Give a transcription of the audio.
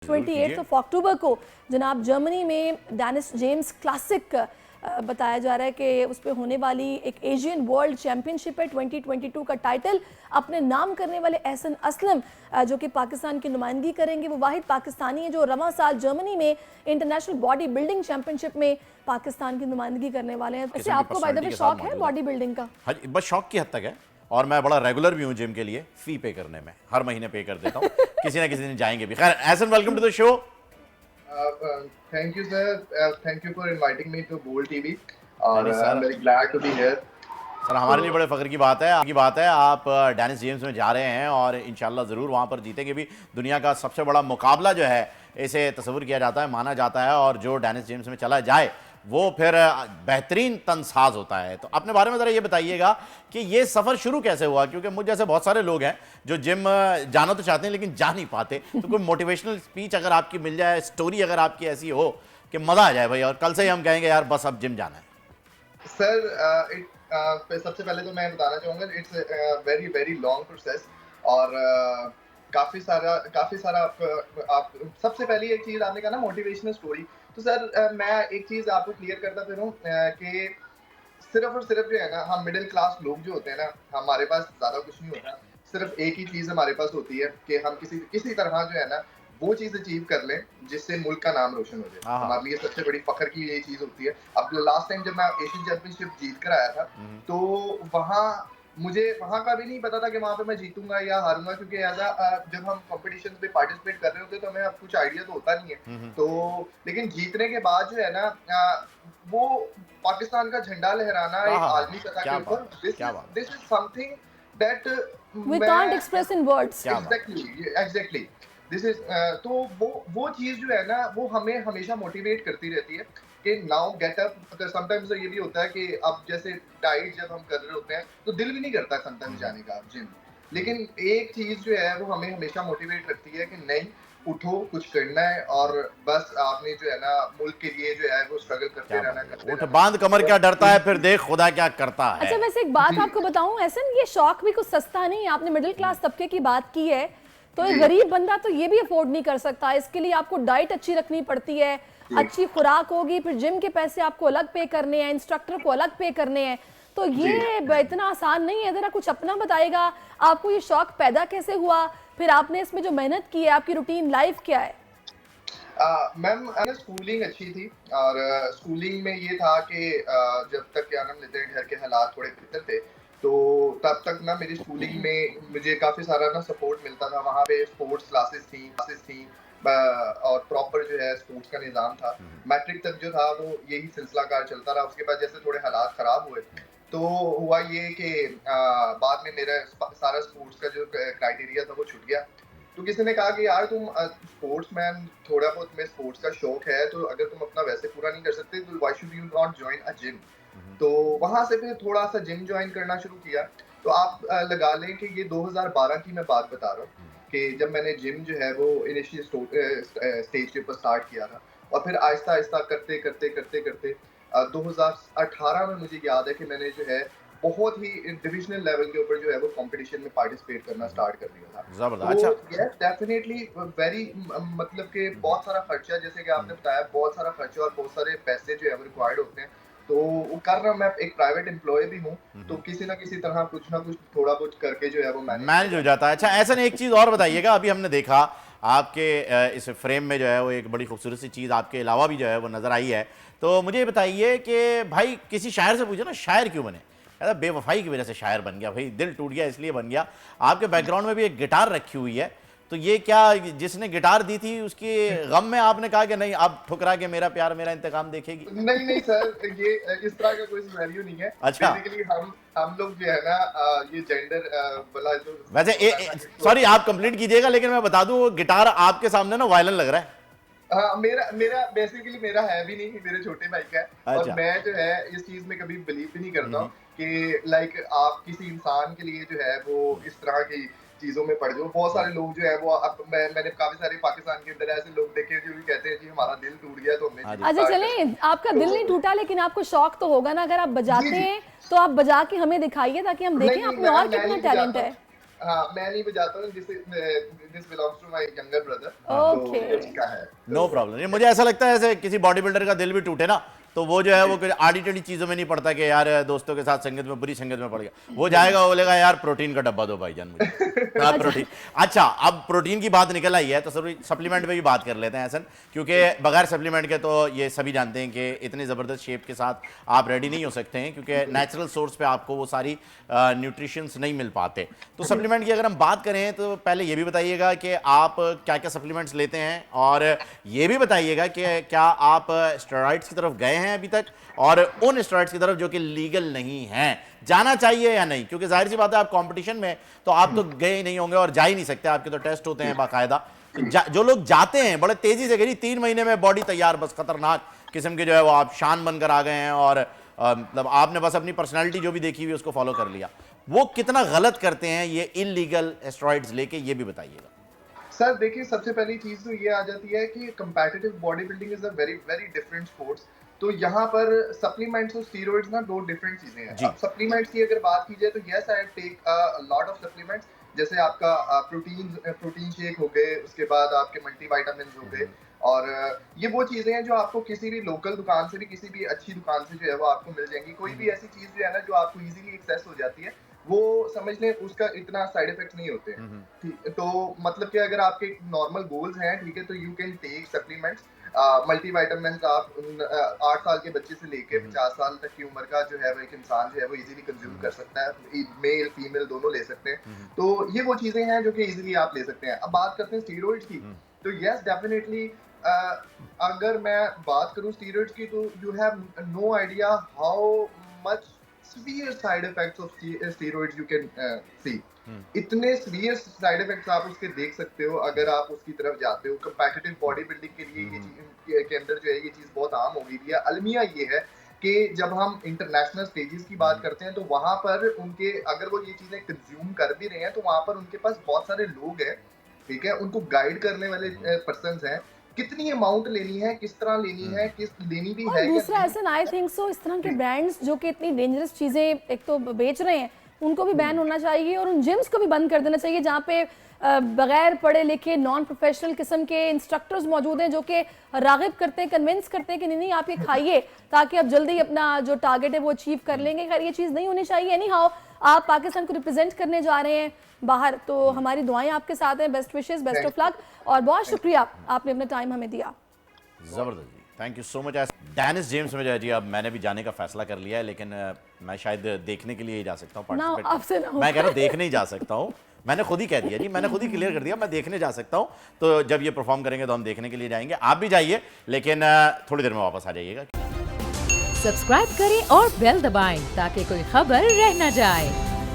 28 अक्टूबर को जनाब जर्मनी में डेनिस जेम्स क्लासिक बताया जा रहा है कि उस पर होने वाली एक एशियन वर्ल्ड चैंपियनशिप है। 2022 का टाइटल अपने नाम करने वाले एहसन असलम जो कि पाकिस्तान की नुमाइंदगी करेंगे। वो वाहिद पाकिस्तानी है जो रवां साल जर्मनी में इंटरनेशनल बॉडी बिल्डिंग चैंपियनशिप में पाकिस्तान की नुमाइंदगी करने वाले हैं। वैसे आपको बाय द वे शौक है बॉडी बिल्डिंग का? हाँ जी, बस शौक की हद तक है और मैं बड़ा रेगुलर भी हूँ जिम के लिए, फी पे करने में, हर महीने पे कर देता हूँ। किसी ना किसी दिन जाएंगे भी। खैर Ehsan, welcome to the show. Thank you, sir. Thank you for inviting me to Bold TV. और I'm very glad to be here. Sir हमारे लिए बड़े फख्र की बात है आप डेनिस जेम्स में जा रहे हैं और इंशाल्लाह ज़रूर वहाँ पर जीतेंगे भी। दुनिया का सबसे बड़ा मुकाबला जो है इसे तस्वुर किया जाता है, माना जाता है, और जो डेनिस जेम्स में चला जाए वो फिर बेहतरीन तनसाज होता है। तो अपने बारे में ज़रा ये बताइएगा कि ये सफ़र शुरू कैसे हुआ, क्योंकि मुझ जैसे बहुत सारे लोग हैं जो जिम जाना तो चाहते हैं लेकिन जा नहीं पाते। तो कोई मोटिवेशनल स्पीच अगर आपकी मिल जाए, स्टोरी अगर आपकी ऐसी हो कि मज़ा आ जाए भाई और कल से ही हम कहेंगे यार बस अब जिम जाना है। सर सबसे पहले तो मैं बताना चाहूँगा it's very very long process और काफ़ी सारा आप सबसे पहली एक चीज़ आपने कहा ना मोटिवेशनल स्टोरी। तो सर मैं एक चीज़ आपको क्लियर करता फिरूँ कि सिर्फ और सिर्फ जो है ना, हम मिडिल क्लास लोग जो होते हैं ना, हमारे पास ज़्यादा कुछ नहीं होता। सिर्फ एक ही चीज़ हमारे पास होती है कि हम किसी तरह जो है ना वो चीज़ अचीव कर लें जिससे मुल्क का नाम रोशन हो जाए। हमारे लिए सबसे बड़ी फख्र की ये चीज़ होती है। अब लास्ट टाइम जब मैं एशियन चैंपियनशिप जीत कर आया था तो वहाँ मुझे वहाँ का भी नहीं पता था कि वहाँ पे मैं जीतूंगा या हारूंगा, क्योंकि जब हम कॉम्पिटिशन में पार्टिसिपेट कर रहे होते तो हमें अब कुछ आइडिया तो होता नहीं है। तो लेकिन जीतने के बाद जो है ना वो पाकिस्तान का झंडा लहराना एक आलमी सतह के ऊपर, this is something that we can't express in words. Exactly this is तो वो चीज जो है ना वो हमें हमेशा मोटिवेट करती रहती है कि नाउ गेट अप। समटाइम्स ये भी होता है कि अब जैसे डाइट जब हम कर रहे होते हैं तो दिल भी नहीं करता समटाइम्स जाने का जिम, लेकिन एक चीज जो है वो हमें हमेशा मोटिवेट रखती है कि नहीं, उठो, कुछ करना है और बस आपने जो है ना मुल्क के लिए जो है वो स्ट्रगल करते रहना। उठ बांध कमर क्या डरता है, फिर देख खुदा क्या करता है। अच्छा वैसे एक बात आपको बताऊं एहसन, ये शौक भी कुछ सस्ता नहीं है। आपने मिडिल क्लास तबके की बात की है तो एक गरीब बंदा तो ये भी अफोर्ड नहीं कर सकता। इसके लिए आपको डाइट अच्छी रखनी पड़ती है, अच्छी खुराक होगी, फिर जिम के पैसे आपको अलग पे करने हैं, इंस्ट्रक्टर को अलग पे करने हैं। तो ये इतना आसान नहीं है। जरा कुछ अपना बताएगा, आपको ये शौक पैदा कैसे हुआ, फिर आपने इसमें जो मेहनत की है, आपकी रूटीन लाइफ क्या है? मैम स्कूलिंग अच्छी थी और स्कूलिंग में ये था कि जब तक क्या नाम लेते हैं घर के हालात थोड़े बेहतर थे तो तब तक ना मेरी स्कूलिंग में मुझे काफ़ी सारा ना सपोर्ट मिलता था। वहाँ पे स्पोर्ट्स क्लासेस थी और प्रॉपर जो है स्पोर्ट्स का निज़ाम था। मैट्रिक तक जो था वो यही सिलसिलाकार चलता रहा। उसके बाद जैसे थोड़े हालात ख़राब हुए तो हुआ ये कि बाद में मेरा सारा स्पोर्ट्स का जो क्राइटेरिया था वो छूट गया। तो किसी ने कहा कि यार तुम स्पोर्ट्स मैन, थोड़ा बहुत तुम्हें स्पोर्ट्स का शौक है तो अगर तुम अपना वैसे पूरा नहीं कर सकते तो why should you not join a gym. तो वहां से फिर थोड़ा सा जिम ज्वाइन करना शुरू किया। तो आप लगा लें कि ये 2012 की मैं बात बता रहा हूँ कि जब मैंने जिम जो है वो इनिशियल स्टेज के ऊपर स्टार्ट किया था और फिर आहिस्ता आहिस्ता करते करते करते करते 2018 में मुझे याद है कि मैंने जो है बहुत ही डिविजनल लेवल के ऊपर जो है वो कंपटीशन में पार्टिसिपेट करना स्टार्ट कर दिया था। तो यस डेफिनेटली वेरी मतलब कि बहुत सारा खर्चा, जैसे कि आपने बताया, बहुत सारा खर्चा और बहुत सारे पैसे जो है वो रिक्वायर्ड होते हैं। तो वो कर रहा, मैं एक प्राइवेट एम्प्लॉय भी हूँ तो किसी ना किसी तरह कुछ ना कुछ थोड़ा बहुत करके जो है वो मैनेज हो जाता है। अच्छा ऐसा नहीं, एक चीज़ और बताइएगा, अभी हमने देखा आपके इस फ्रेम में जो है वो एक बड़ी खूबसूरत सी चीज़ आपके अलावा भी जो है वो नज़र आई है। तो मुझे बताइए कि भाई किसी शायर से पूछे ना शायर क्यों बने? कहता बेवफाई की वजह से शायर बन गया, भाई दिल टूट गया इसलिए बन गया। आपके बैकग्राउंड में भी एक गिटार रखी हुई है, तो ये क्या जिसने गिटार दी थी उसके गम में आपने कहा कि नहीं अब ठुकरा के मेरा प्यार मेरा इंतकाम देखेगी? नहीं सर, ये इस तरह का कोई सिनेरियो नहीं है। अच्छा बेसिकली हम लोग जो है ना ये जेंडर वाला जो वैसे सॉरी आप कंप्लीट कीजिएगा लेकिन मैं बता दूं वो गिटार आपके सामने ना वायलिन लग रहा है। हाँ, मेरा बेसिकली मेरा है भी नहीं, मेरे छोटे भाई का है। अच्छा। और मैं जो है इस चीज में कभी बिलीव भी नहीं करता कि लाइक आप किसी इंसान के लिए जो है वो इस तरह की चीजों में पड़ जाओ। बहुत सारे लोग जो है वो मैंने काफी सारे पाकिस्तान के अंदर ऐसे लोग देखे जो भी कहते हैं जी हमारा दिल टूट गया तो हमने। अच्छा चलें, आपका दिल नहीं टूटा लेकिन आपको शौक तो होगा ना, अगर आप बजाते हैं तो आप बजा के हमें दिखाइए ताकि हम देखें आप में और कितना टैलेंट है। हाँ, मैं नहीं बजाता हूँ, this belongs to my younger brother, Okay. तो उसका है। No problem. मुझे ऐसा लगता है ऐसे किसी बॉडी बिल्डर का दिल भी टूटे ना, तो वो जो है वो कुछ आड़ी टेढ़ी चीज़ों में नहीं पड़ता कि यार दोस्तों के साथ संगत में, बुरी संगत में पड़ गया। वो जाएगा, वो बोलेगा यार प्रोटीन का डब्बा दो भाईजान मुझे। हाँ, प्रोटीन। अच्छा, अब प्रोटीन की बात निकल आई है तो सप्लीमेंट पे भी बात कर लेते हैं ऐसा, क्योंकि बगैर सप्लीमेंट के तो ये सभी जानते हैं कि इतनी ज़बरदस्त शेप के साथ आप रेडी नहीं हो सकते हैं, क्योंकि नेचुरल सोर्स पे आपको वो सारी न्यूट्रिशंस नहीं मिल पाते। तो सप्लीमेंट की अगर हम बात करें तो पहले ये भी बताइएगा कि आप क्या क्या सप्लीमेंट्स लेते हैं, और ये भी बताइएगा कि क्या आप स्टेरॉइड्स की तरफ गए हैं अभी तक, और उन स्टेरॉइड्स की तरफ जो कि लीगल नहीं हैं, जाना चाहिए या नहीं, क्योंकि जाहिर सी बात है आप कंपटीशन में तो आप तो गए ही नहीं होंगे और जा ही नहीं सकते, आपके तो टेस्ट होते हैं बाकायदा। तो जो लोग जाते हैं बड़े तेजी से गई 3 महीने में बॉडी तैयार, बस खतरनाक किस्म के जो है वो आप शान बनकर आ गए हैं, और मतलब आपने बस अपनी पर्सनालिटी जो भी देखी हुई उसको फॉलो कर लिया, वो कितना गलत करते हैं ये इलीगल स्टेरॉइड्स लेके, ये भी बताइएगा। सर देखिए, सबसे पहली चीज तो ये आ जाती है कि competitive body building is a very very different sports. तो यहाँ पर सप्लीमेंट्स और स्टीरॉइड्स ना 2 डिफरेंट चीजें हैं। अब सप्लीमेंट्स की अगर बात की जाए तो yes, I take a lot of supplements, जैसे आपका प्रोटीन शेक हो गए, उसके बाद आपके मल्टीविटामिन्स हो गए, और ये वो चीजें हैं जो आपको किसी भी लोकल दुकान से भी, किसी भी अच्छी दुकान से जो है वो आपको मिल जाएंगी। कोई भी ऐसी चीज जो है ना जो आपको इजीली एक्सेस हो जाती है, वो समझ लें उसका इतना साइड इफेक्ट नहीं होते हैं। ठीक, तो मतलब कि अगर आपके नॉर्मल गोल्स हैं, ठीक है, तो you can take supplements. Multivitamins आप 8 साल के बच्चे से लेके 50 साल तक की उम्र का जो है वो एक इंसान जो है वो इजीली कंज्यूम कर सकता है, मेल फीमेल दोनों ले सकते हैं। तो ये वो चीजें हैं जो कि इजीली आप ले सकते हैं। अब बात करते हैं स्टीरॉइड्स की, तो यस डेफिनेटली अगर मैं बात करूं स्टीरॉइड्स की, तो you have no idea how much severe side effects of steroids you can see. इतने severe side effects आप उसके देख सकते हो अगर आप उसकी तरफ जाते हो। competitive बॉडी बिल्डिंग के लिए ये चीज के अंदर जो है ये चीज बहुत आम हो गई है। अलमिया ये है कि जब हम इंटरनेशनल स्टेजेस की बात करते हैं तो वहां पर उनके, अगर वो ये चीजें कंज्यूम कर भी रहे हैं, तो वहां पर उनके पास बहुत सारे लोग हैं, ठीक है, उनको गाइड करने वाले पर्सन्स हैं, कितनी अमाउंट लेनी है, किस तरह लेनी है, किस लेनी भी है। दूसरा ऐसा आई थिंक सो, इस तरह के ब्रांड्स जो कि इतनी डेंजरस चीज़ें एक तो बेच रहे हैं, उनको भी बैन होना चाहिए, और उन जिम्स को भी बंद कर देना चाहिए जहाँ पे बगैर पढ़े लिखे नॉन प्रोफेशनल किस्म के इंस्ट्रक्टर्स मौजूद हैं जो कि रागिब करते हैं, कन्विंस करते हैं कि नहीं आप ये खाइए ताकि आप जल्दी अपना जो टारगेट है वो अचीव कर लेंगे। खैर ये चीज़ नहीं होनी चाहिए। एनी हाउ, आप पाकिस्तान को रिप्रेजेंट करने जा रहे हैं बाहर, तो हमारी दुआएं आपके साथ हैं। Best wishes, best of luck, और बहुत शुक्रिया आपने अपना टाइम हमें दिया। ज़बरदस्त जी, thank you so much. Dennis James में जो है जी, अब मैंने भी जाने का फैसला कर लिया है, लेकिन मैं शायद देखने के लिए ही जा सकता हूँ। मैं कह रहा हूँ देखने ही जा सकता हूँ, मैंने खुद ही कह दिया जी, मैंने खुद ही क्लियर कर दिया, मैं देखने जा सकता हूँ। तो जब ये परफॉर्म करेंगे तो हम देखने के लिए जाएंगे, आप भी जाइए, लेकिन थोड़ी देर में वापस आ जाइएगा। सब्सक्राइब करें और बेल दबाएं ताकि कोई खबर रह न जाए।